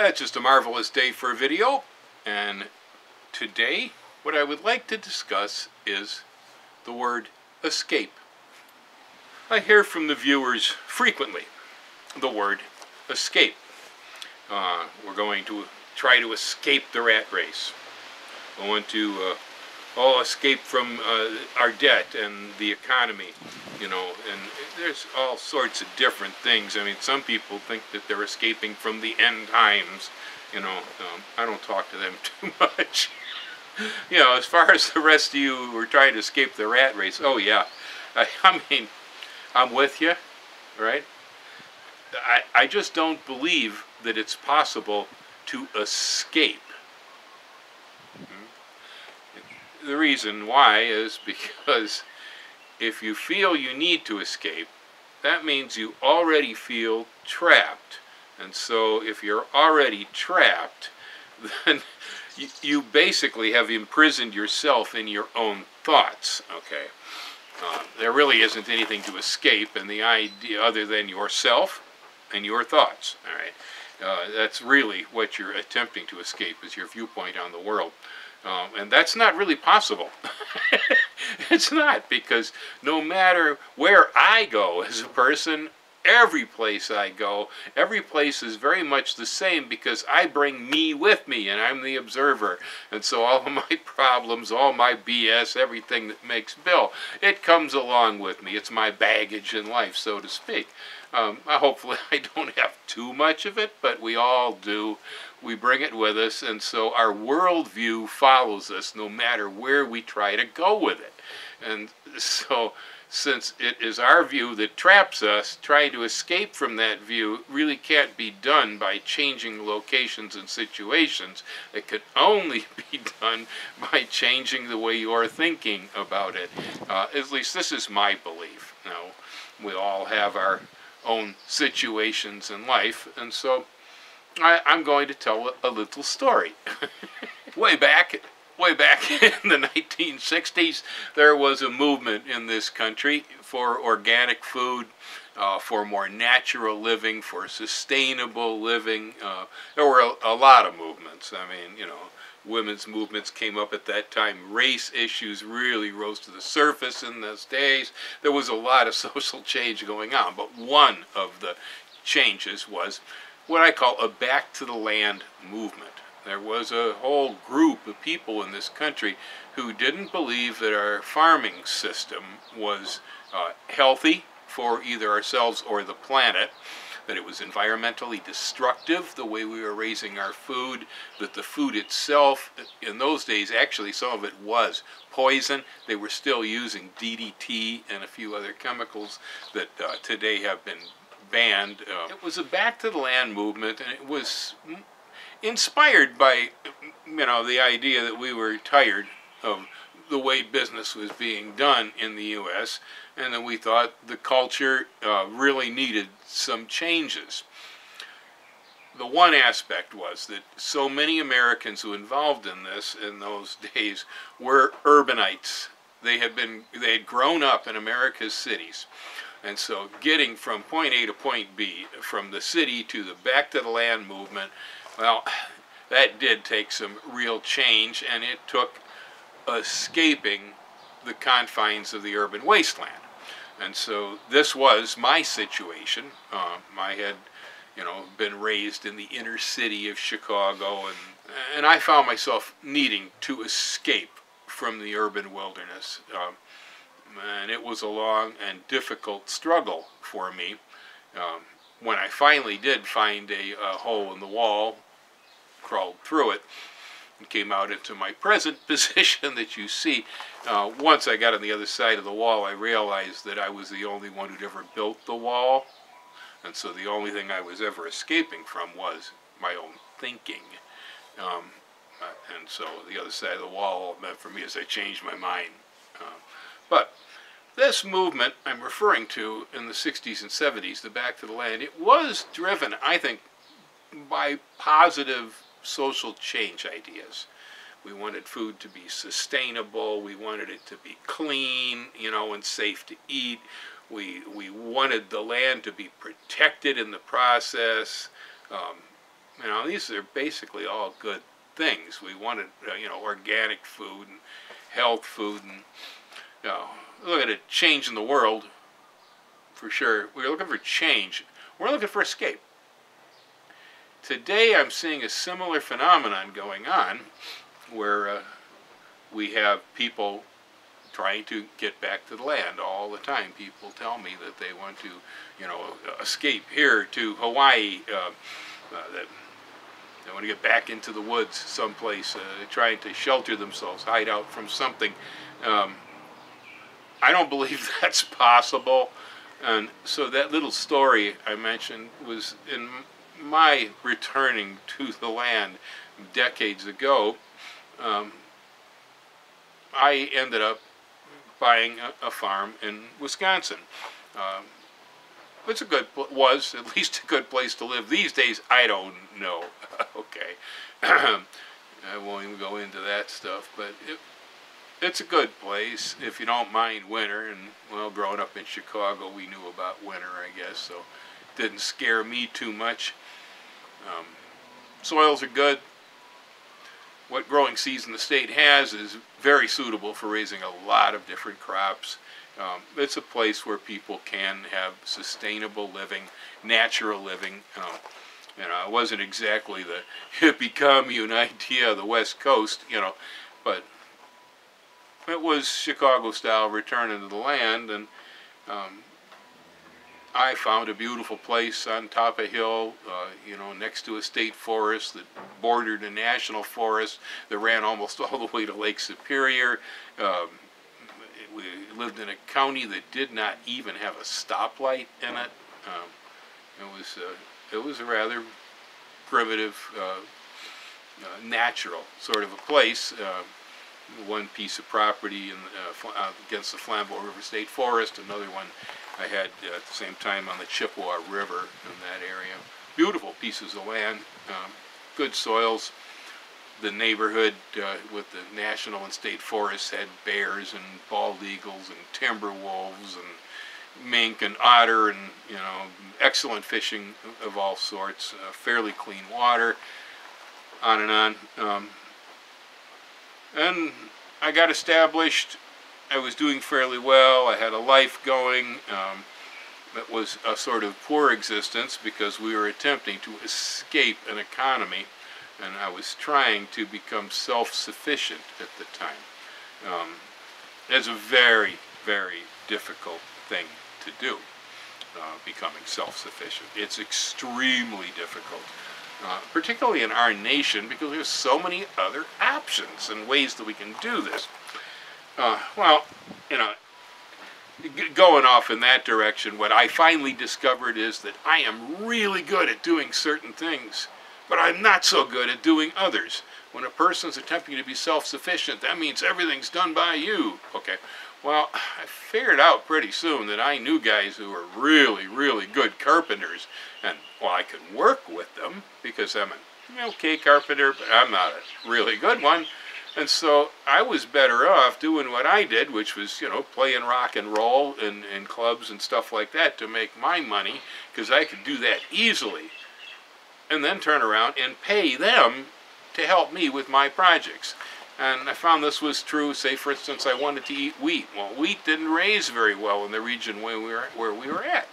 It's just a marvelous day for a video, and today what I would like to discuss is the word escape. I hear from the viewers frequently the word escape. We're going to try to escape the rat race. I want to escape from our debt and the economy, and there's all sorts of different things. I mean, some people think that they're escaping from the end times, I don't talk to them too much. As far as the rest of you who are trying to escape the rat race, oh yeah, I mean, I'm with you, right? I just don't believe that it's possible to escape. The reason why is because if you feel you need to escape, that means you already feel trapped. And so if you're already trapped, then you basically have imprisoned yourself in your own thoughts, okay? There really isn't anything to escape in the idea other than yourself and your thoughts, all right? That's really what you're attempting to escape, is your viewpoint on the world. And that's not really possible. It's not, because no matter where I go as a person, every place I go, every place is very much the same, because I bring me with me, and I'm the observer. And so all of my problems, all my BS, everything that makes Bill, it comes along with me. It's my baggage in life, so to speak. Hopefully I don't have too much of it, but we all do. We bring it with us, and so our worldview follows us no matter where we try to go with it. And so, since it is our view that traps us, trying to escape from that view really can't be done by changing locations and situations. It could only be done by changing the way you're thinking about it. At least this is my belief. Now, we all have our own situations in life, and so I'm going to tell a little story. Way back in the 1960s, there was a movement in this country for organic food, for more natural living, for sustainable living. There were a lot of movements. I mean, women's movements came up at that time. Race issues really rose to the surface in those days. There was a lot of social change going on, but one of the changes was what I call a back to the land movement. There was a whole group of people in this country who didn't believe that our farming system was healthy for either ourselves or the planet, that it was environmentally destructive, the way we were raising our food, that the food itself, in those days, actually some of it was poison. They were still using DDT and a few other chemicals that today have been banned. It was a back to the land movement, and it was inspired by, the idea that we were tired of the way business was being done in the U.S., and then we thought the culture really needed some changes. The one aspect was that so many Americans who were involved in this in those days were urbanites. They had grown up in America's cities. And so getting from point A to point B, from the city to the back to the land movement, well, that did take some real change, and it took escaping the confines of the urban wasteland. And so this was my situation. I had, been raised in the inner city of Chicago, and I found myself needing to escape from the urban wilderness. And it was a long and difficult struggle for me. When I finally did find a hole in the wall, crawled through it, and came out into my present position that you see, once I got on the other side of the wall, I realized that I was the only one who'd ever built the wall. And so the only thing I was ever escaping from was my own thinking. And so the other side of the wall meant for me as I changed my mind. But this movement I'm referring to in the 60s and 70s, the back to the land, it was driven, I think, by positive social change ideas. We wanted food to be sustainable. We wanted it to be clean, and safe to eat. We wanted the land to be protected in the process. You know, these are basically all good things. We wanted, you know, organic food and health food, and you know, look at it, change in the world, for sure. We're looking for change. We're looking for escape. Today I'm seeing a similar phenomenon going on where we have people trying to get back to the land all the time. People tell me that they want to, you know, escape here to Hawaii, that they want to get back into the woods someplace, trying to shelter themselves, hide out from something. I don't believe that's possible. And so that little story I mentioned was in my returning to the land decades ago. I ended up buying a farm in Wisconsin. It's was at least a good place to live. These days, I don't know. Okay, I won't even go into that stuff, but it's a good place if you don't mind winter. And well, growing up in Chicago, we knew about winter, I guess, so it didn't scare me too much. Soils are good. What growing season the state has is very suitable for raising a lot of different crops. It's a place where people can have sustainable living, natural living. You know, it wasn't exactly the hippie commune idea of the West Coast, you know, but it was Chicago-style return to the land, and I found a beautiful place on top of a hill, you know, next to a state forest that bordered a national forest that ran almost all the way to Lake Superior. We lived in a county that did not even have a stoplight in it. It was a rather primitive, natural sort of a place. One piece of property against the Flambeau River State Forest, another one I had at the same time on the Chippewa River in that area. Beautiful pieces of land, good soils. The neighborhood with the national and state forests had bears and bald eagles and timber wolves and mink and otter, and you know, excellent fishing of all sorts, fairly clean water, on and on. And I got established. I was doing fairly well. I had a life going. It was a sort of poor existence because we were attempting to escape an economy, and I was trying to become self-sufficient at the time. It's a very, very difficult thing to do, becoming self-sufficient. It's extremely difficult. Particularly in our nation, because there's so many other options and ways that we can do this. Well, you know, going off in that direction, what I finally discovered is that I am really good at doing certain things, but I'm not so good at doing others. When a person's attempting to be self-sufficient, that means everything's done by you. Okay, well, I figured out pretty soon that I knew guys who were really, really good carpenters, and well, I could work with them because I'm an okay carpenter, but I'm not a really good one. And so I was better off doing what I did, which was, you know, playing rock and roll in clubs and stuff like that to make my money, because I could do that easily, and then turn around and pay them to help me with my projects. And I found this was true, say for instance, I wanted to eat wheat. Well, wheat didn't raise very well in the region where we were at.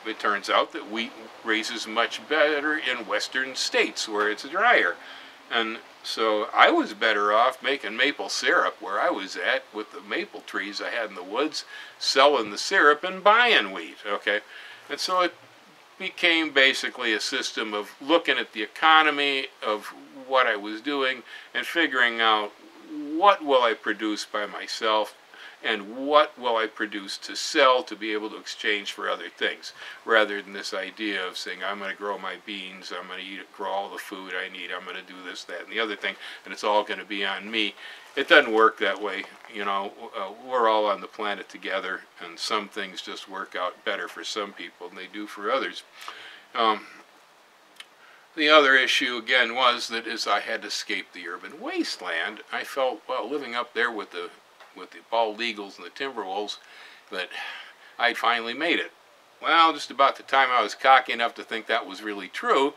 It turns out that wheat raises much better in western states where it's drier. And so I was better off making maple syrup where I was at with the maple trees I had in the woods, selling the syrup and buying wheat, okay? And so it became basically a system of looking at the economy of what I was doing and figuring out what will I produce by myself and what will I produce to sell to be able to exchange for other things, rather than this idea of saying I'm going to grow my beans, I'm going to grow all the food I need, I'm going to do this, that, and the other thing, and it's all going to be on me. It doesn't work that way. You know, we're all on the planet together, and some things just work out better for some people than they do for others. The other issue, again, was that as I had escaped the urban wasteland, I felt, well, living up there with the bald eagles and the timber wolves, that I'd finally made it. Well, just about the time I was cocky enough to think that was really true,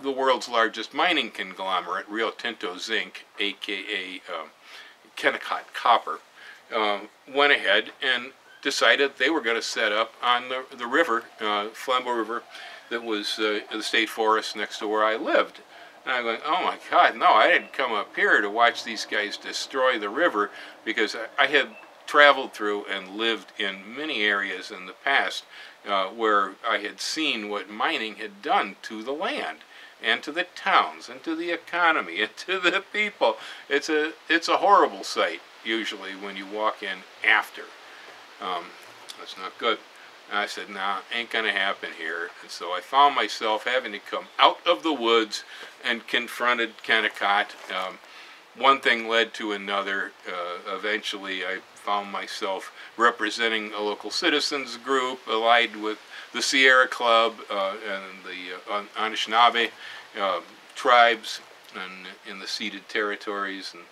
the world's largest mining conglomerate, Rio Tinto Zinc, aka Kennecott Copper, went ahead and decided they were going to set up on the river, Flambeau River, that was the state forest next to where I lived. And I'm going, oh my God, no, I didn't come up here to watch these guys destroy the river, because I had traveled through and lived in many areas in the past where I had seen what mining had done to the land and to the towns and to the economy and to the people. It's a horrible sight usually when you walk in after. That's not good. And I said, nah, ain't gonna happen here. And so I found myself having to come out of the woods and confronted Kennecott. One thing led to another. Eventually I found myself representing a local citizens group allied with the Sierra Club and the Anishinaabe tribes and in the ceded territories, and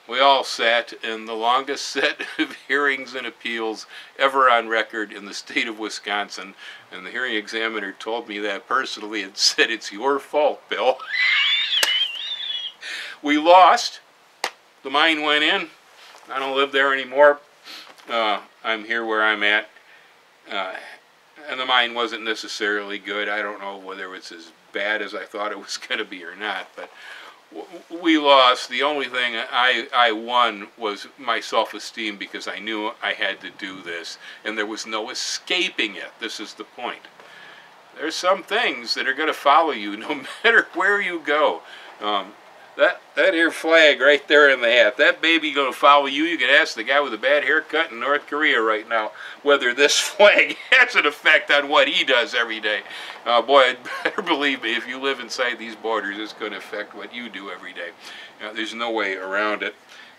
we all sat in the longest set of hearings and appeals ever on record in the state of Wisconsin, and the hearing examiner told me that personally and said, it's your fault, Bill. We lost. The mine went in. I don't live there anymore. I'm here where I'm at. And the mine wasn't necessarily good. I don't know whether it was as bad as I thought it was going to be or not, but we lost. The only thing I won was my self-esteem, because I knew I had to do this, and there was no escaping it. This is the point. There's some things that are going to follow you no matter where you go. That here flag right there in the hat, that baby going to follow you. You can ask the guy with a bad haircut in North Korea right now whether this flag has an effect on what he does every day. Boy, better believe me, if you live inside these borders, it's going to affect what you do every day. There's no way around it.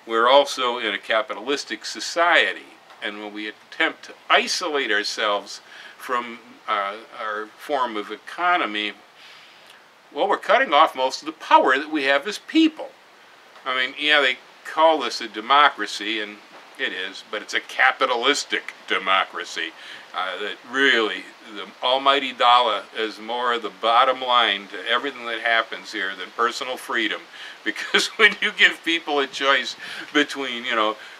We're also in a capitalistic society, and when we attempt to isolate ourselves from our form of economy, well, we're cutting off most of the power that we have as people. I mean, yeah, they call this a democracy, and it is, but it's a capitalistic democracy. That really, the almighty dollar is more the bottom line to everything that happens here than personal freedom. Because when you give people a choice between,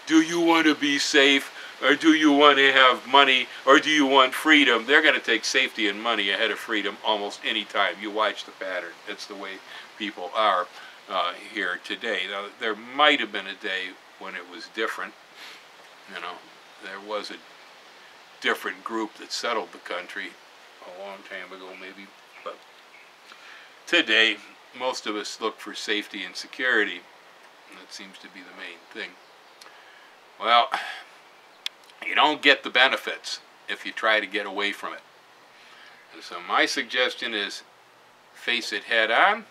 do you want to be safe, or do you want to have money, or do you want freedom, they're going to take safety and money ahead of freedom almost any time. You watch the pattern. It's the way people are here today. Now, there might have been a day when it was different. There was a different group that settled the country a long time ago maybe, but today most of us look for safety and security, and that seems to be the main thing. Well, you don't get the benefits if you try to get away from it. And so my suggestion is face it head on,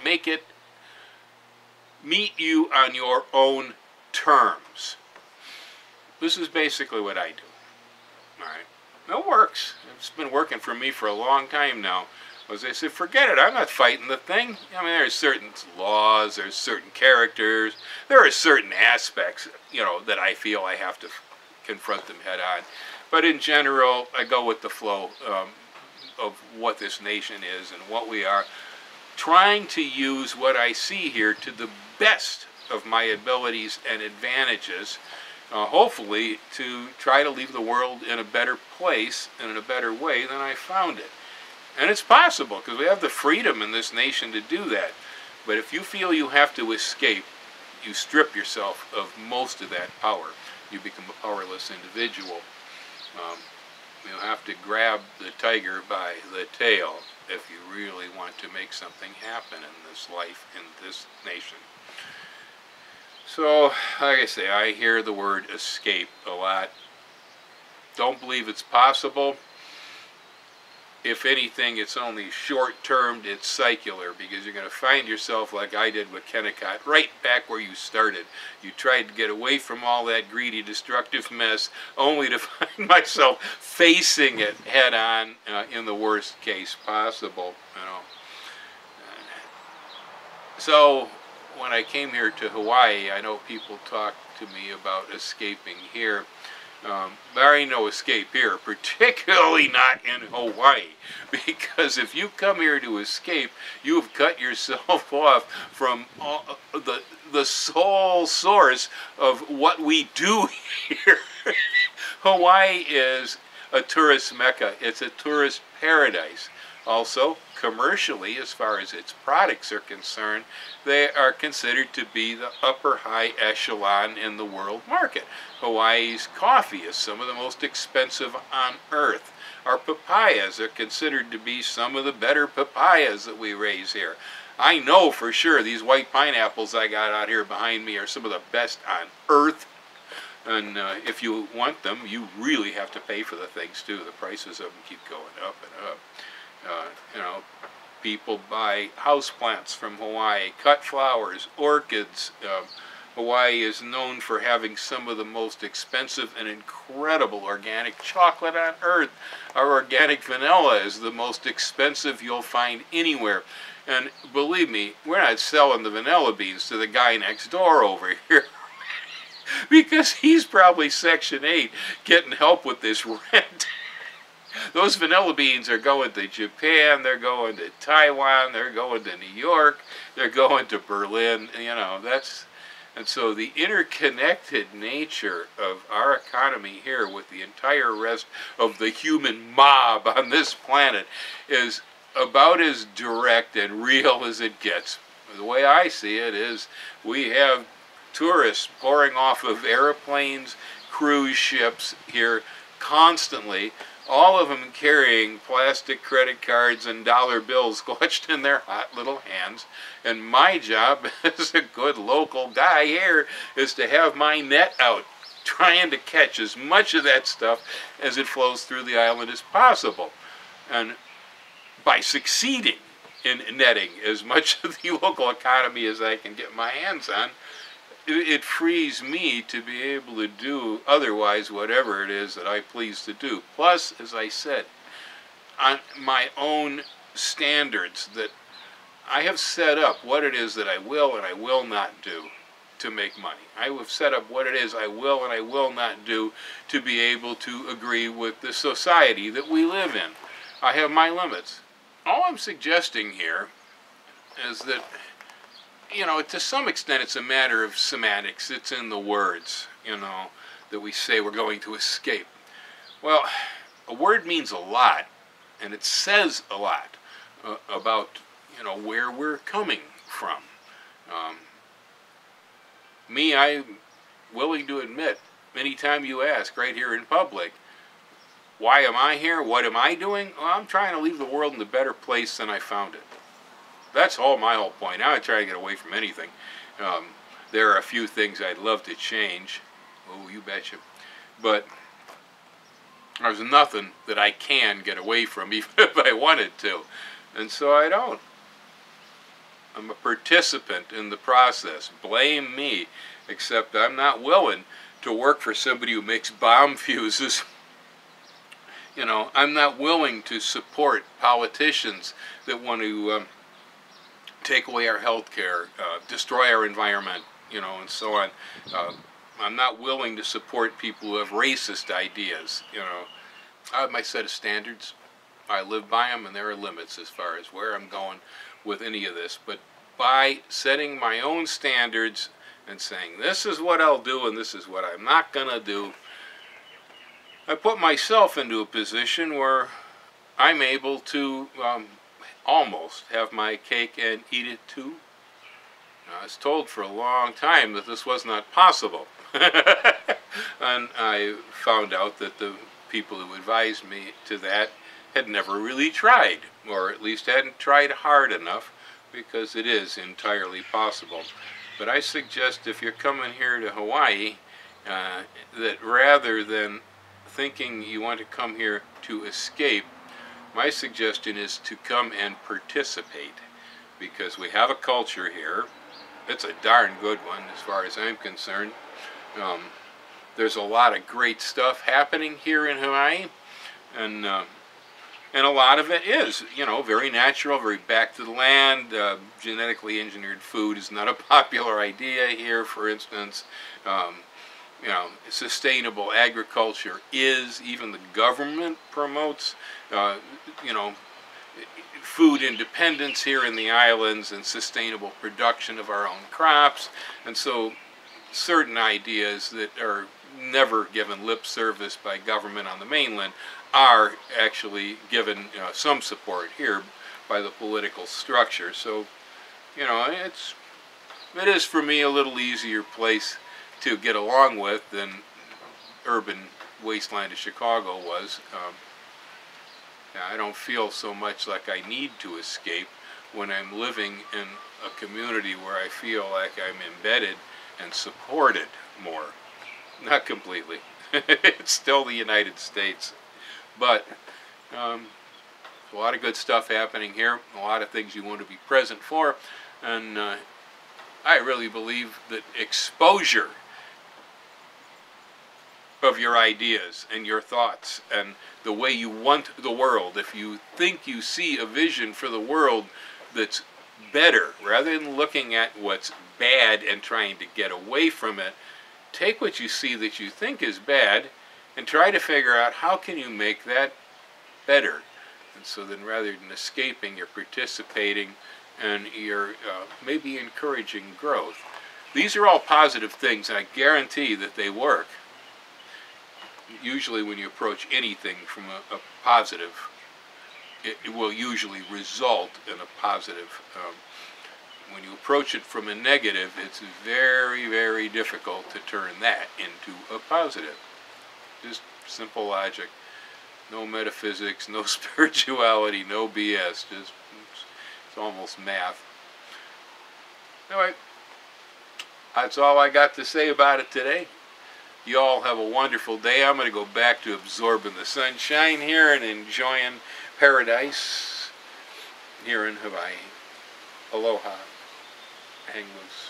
make it meet you on your own terms. This is basically what I do. Alright. It works. It's been working for me for a long time now. As I said, forget it, I'm not fighting the thing. I mean, there's certain laws, there's certain characters, there are certain aspects, that I feel I have to confront them head on. But in general, I go with the flow of what this nation is and what we are, trying to use what I see here to the best of my abilities and advantages, hopefully to try to leave the world in a better place and in a better way than I found it. And it's possible, because we have the freedom in this nation to do that. But if you feel you have to escape, you strip yourself of most of that power. You become a powerless individual. You have to grab the tiger by the tail if you really want to make something happen in this life, in this nation. So, like I say, I hear the word escape a lot. Don't believe it's possible. If anything, it's only short-term, it's secular, because you're going to find yourself like I did with Kennecott, right back where you started. You tried to get away from all that greedy, destructive mess, only to find myself facing it head-on in the worst case possible. So, when I came here to Hawaii, I know people talk to me about escaping here. There ain't no escape here, particularly not in Hawaii, because if you come here to escape, you've cut yourself off from the sole source of what we do here. Hawaii is a tourist mecca. It's a tourist paradise. Also, commercially, as far as its products are concerned, they are considered to be the upper high echelon in the world market. Hawaii's coffee is some of the most expensive on earth. Our papayas are considered to be some of the better papayas that we raise here. I know for sure these white pineapples I got out here behind me are some of the best on earth. And if you want them, you really have to pay for the things too. The prices of them keep going up and up. You know, people buy houseplants from Hawaii, cut flowers, orchids. Hawaii is known for having some of the most expensive and incredible organic chocolate on earth. Our organic vanilla is the most expensive you'll find anywhere. And believe me, we're not selling the vanilla beans to the guy next door over here. Because he's probably Section 8 getting help with this rent. Those vanilla beans are going to Japan, they're going to Taiwan, they're going to New York, they're going to Berlin, you know, that's... And so the interconnected nature of our economy here with the entire rest of the human mob on this planet is about as direct and real as it gets. The way I see it is we have tourists pouring off of airplanes, cruise ships here constantly, all of them carrying plastic credit cards and dollar bills clutched in their hot little hands. And my job as a good local guy here is to have my net out, trying to catch as much of that stuff as it flows through the island as possible. And by succeeding in netting as much of the local economy as I can get my hands on, it frees me to be able to do otherwise whatever it is that I please to do. Plus, as I said, on my own standards that I have set up what it is that I will and I will not do to make money. I have set up what it is I will and I will not do to be able to agree with the society that we live in. I have my limits. All I'm suggesting here is that, you know, to some extent it's a matter of semantics. It's in the words, you know, that we say we're going to escape. Well, a word means a lot, and it says a lot about, you know, where we're coming from. I'm willing to admit, anytime you ask right here in public, why am I here? What am I doing? Well, I'm trying to leave the world in a better place than I found it. That's my whole point. Now I try to get away from anything. There are a few things I'd love to change. Oh, you betcha. But there's nothing that I can get away from, even if I wanted to. And so I don't. I'm a participant in the process. Blame me. Except I'm not willing to work for somebody who makes bomb fuses. You know, I'm not willing to support politicians that want to take away our health care, destroy our environment, you know, and so on. I'm not willing to support people who have racist ideas, you know. I have my set of standards. I live by them, and there are limits as far as where I'm going with any of this. But by setting my own standards and saying, this is what I'll do and this is what I'm not going to do, I put myself into a position where I'm able to almost have my cake and eat it too. I was told for a long time that this was not possible. And I found out that the people who advised me to that had never really tried, or at least hadn't tried hard enough, because it is entirely possible. But I suggest if you're coming here to Hawaii, that rather than thinking you want to come here to escape, my suggestion is to come and participate, because we have a culture here. It's a darn good one as far as I'm concerned. There's a lot of great stuff happening here in Hawaii, and a lot of it is, you know, very natural, very back to the land. Genetically engineered food is not a popular idea here, for instance. you know, sustainable agriculture is. Even the government promotes, you know, food independence here in the islands and sustainable production of our own crops. And so certain ideas that are never given lip service by government on the mainland are actually given some support here by the political structure. So, you know, it is for me a little easier place to get along with than urban wasteland of Chicago was. I don't feel so much like I need to escape when I'm living in a community where I feel like I'm embedded and supported more. Not completely. It's still the United States. But a lot of good stuff happening here, a lot of things you want to be present for, and I really believe that exposure of your ideas and your thoughts and the way you want the world, if you think you see a vision for the world that's better, rather than looking at what's bad and trying to get away from it, take what you see that you think is bad and try to figure out how can you make that better. And so then rather than escaping, you're participating and you're maybe encouraging growth. These are all positive things, and I guarantee that they work. Usually when you approach anything from a positive, it will usually result in a positive. When you approach it from a negative, it's very, very difficult to turn that into a positive. Just simple logic. No metaphysics, no spirituality, no BS. Just it's almost math. Anyway, that's all I got to say about it today. You all have a wonderful day. I'm going to go back to absorbing the sunshine here and enjoying paradise here in Hawaii. Aloha. Hang loose.